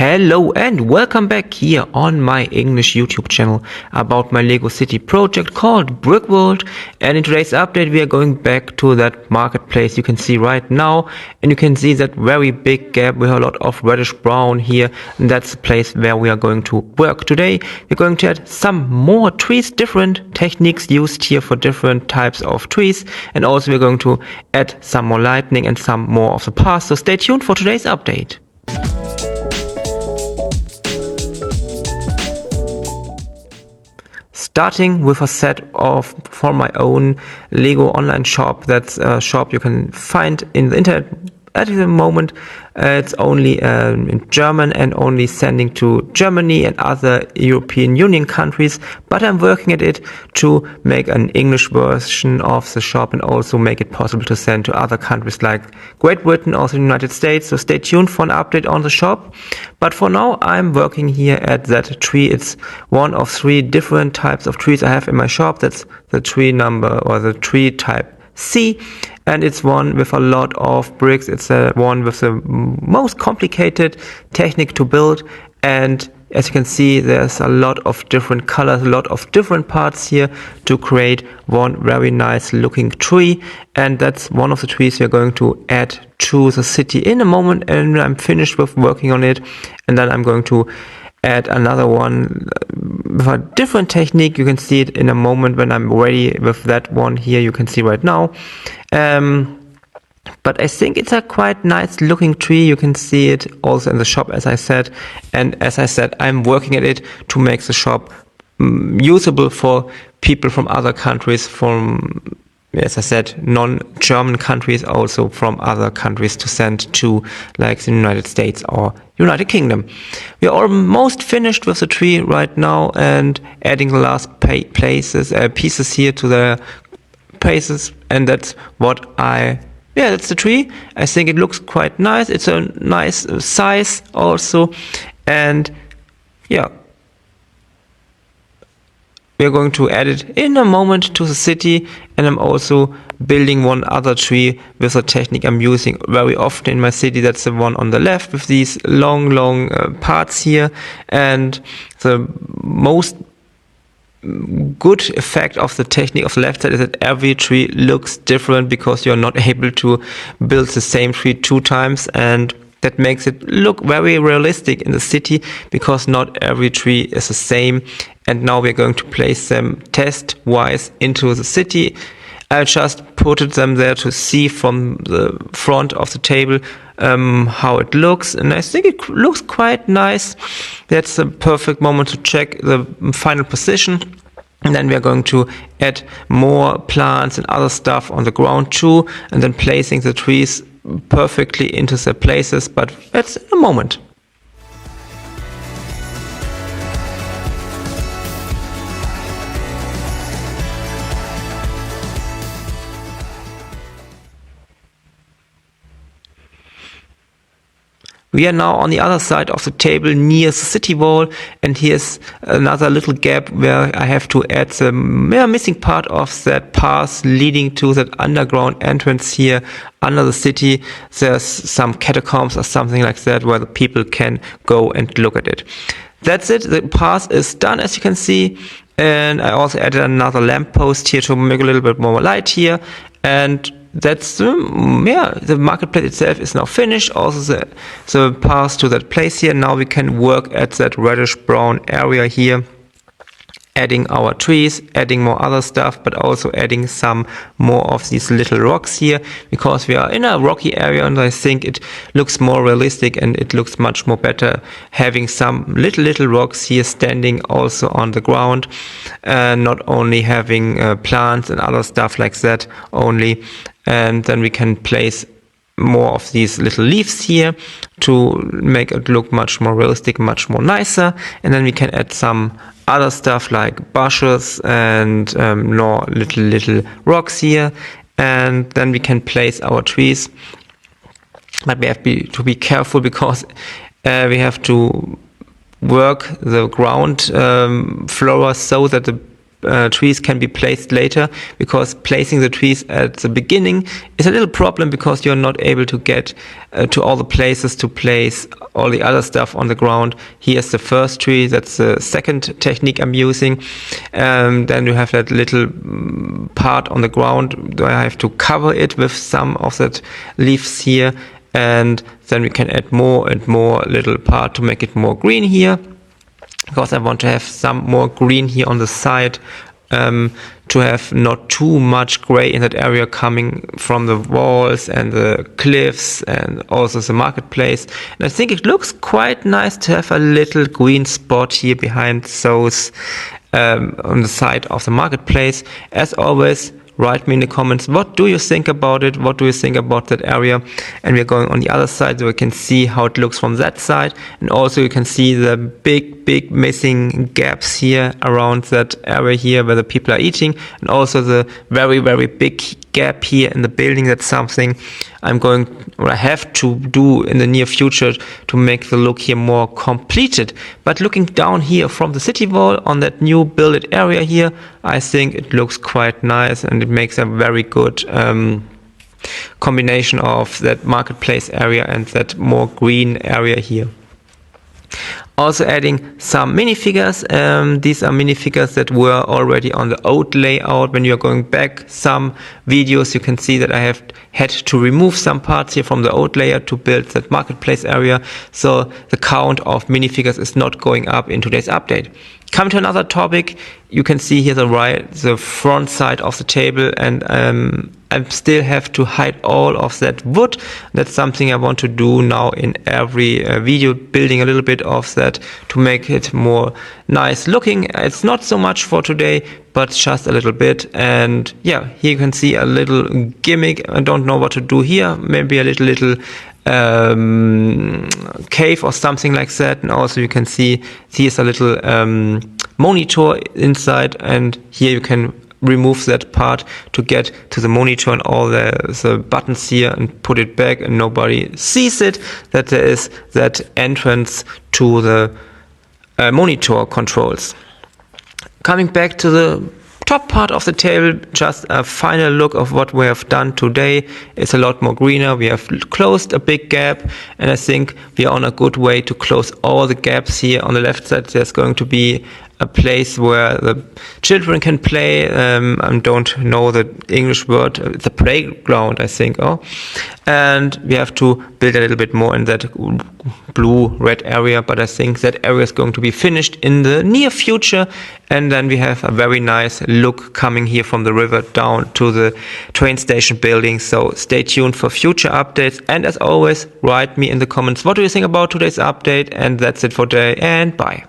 Hello and welcome back here on my English YouTube channel about my Lego City project called Brickworld. And in today's update we are going back to that marketplace you can see right now, and you can see that very big gap with a lot of reddish brown here, and that's the place where we are going to work today. We're going to add some more trees, different techniques used here for different types of trees, and also we're going to add some more lightning and some more of the paths, so stay tuned for today's update. Starting with a set of for my own Lego online shop. That's a shop you can find in the internet. At the moment it's only in German and only sending to Germany and other European Union countries, but I'm working at it to make an English version of the shop and also make it possible to send to other countries like Great Britain, also the United States, so stay tuned for an update on the shop. But for now I'm working here at that tree. It's one of 3 different types of trees I have in my shop. That's the tree number or the tree type C, and it's one with a lot of bricks. It's one with the most complicated technique to build, and as you can see there's a lot of different colors, a lot of different parts here to create one very nice looking tree. And that's one of the trees we're going to add to the city in a moment, and I'm finished with working on it, and then I'm going to add another one with a different technique. You can see it in a moment when I'm ready with that one here, you can see right now. But I think it's a quite nice looking tree. You can see it also in the shop, as I said, and as I said I'm working at it to make the shop usable for people from other countries, from, as I said, non-German countries, also from other countries to send to, like the United States or United Kingdom. We are almost finished with the tree right now and adding the last pieces here to the places, and that's that's the tree. I think it looks quite nice. It's a nice size also, and yeah, we're going to add it in a moment to the city. And I'm also building one other tree with a technique I'm using very often in my city. That's the one on the left with these long parts here. And the most good effect of the technique of the left side is that every tree looks different, because you're not able to build the same tree 2 times, and that makes it look very realistic in the city, because not every tree is the same. And now we're going to place them test-wise into the city. I just put them there to see from the front of the table how it looks, and I think it looks quite nice. That's the perfect moment to check the final position. And then we are going to add more plants and other stuff on the ground too, and then placing the trees perfectly into their places, but that's in a moment. We are now on the other side of the table near the city wall, and here's another little gap where I have to add the missing part of that path leading to that underground entrance here under the city. There's some catacombs or something like that where the people can go and look at it. That's it, the path is done, as you can see, and I also added another lamppost here to make a little bit more light here, and that's the marketplace itself is now finished. Also the path to that place here. Now we can work at that reddish brown area here, adding our trees, adding more other stuff, but also adding some more of these little rocks here, because we are in a rocky area, and I think it looks more realistic and it looks much more better having some little rocks here standing also on the ground, and not only having plants and other stuff like that only. And then we can place more of these little leaves here to make it look much more realistic, much more nicer. And then we can add some other stuff like bushes and more little rocks here, and then we can place our trees. But we have to be careful, because we have to work the ground floor so that the trees can be placed later, because placing the trees at the beginning is a little problem, because you're not able to get to all the places to place all the other stuff on the ground. Here's the first tree, that's the second technique I'm using. Then you have that little part on the ground, I have to cover it with some of that leaves here, and then we can add more and more little part to make it more green here, because I want to have some more green here on the side, to have not too much gray in that area coming from the walls and the cliffs and also the marketplace. And I think it looks quite nice to have a little green spot here behind those on the side of the marketplace. As always, write me in the comments, what do you think about it? What do you think about that area? And we're going on the other side, so we can see how it looks from that side. And also you can see the big missing gaps here around that area here where the people are eating. And also the very big gap here in the building. That's something I'm going, or I have to do in the near future to make the look here more completed. But looking down here from the city wall on that new built area here, I think it looks quite nice, and it makes a very good combination of that marketplace area and that more green area here. Also adding some minifigures. These are minifigures that were already on the old layout. When you're going back some videos, you can see that I have had to remove some parts here from the old layer to build that marketplace area. So the count of minifigures is not going up in today's update. Coming to another topic, you can see here the front side of the table, and I still have to hide all of that wood. That's something I want to do now in every video, building a little bit of that to make it more nice looking. It's not so much for today, but just a little bit. And yeah, here you can see a little gimmick. I don't know what to do here. Maybe a little cave or something like that. And also you can see here's a little monitor inside, and here you can remove that part to get to the monitor and all the buttons here, and put it back, and nobody sees it, that there is that entrance to the monitor controls. Coming back to the top part of the table, just a final look of what we have done today. It's a lot more greener. We have closed a big gap, and I think we are on a good way to close all the gaps here. On the left side, there's going to be a place where the children can play. I don't know the English word. It's a playground, I think. And we have to build a little bit more in that blue-red area, but I think that area is going to be finished in the near future. And then we have a very nice look coming here from the river down to the train station building. So stay tuned for future updates. And as always, write me in the comments, what do you think about today's update? And that's it for today, and bye.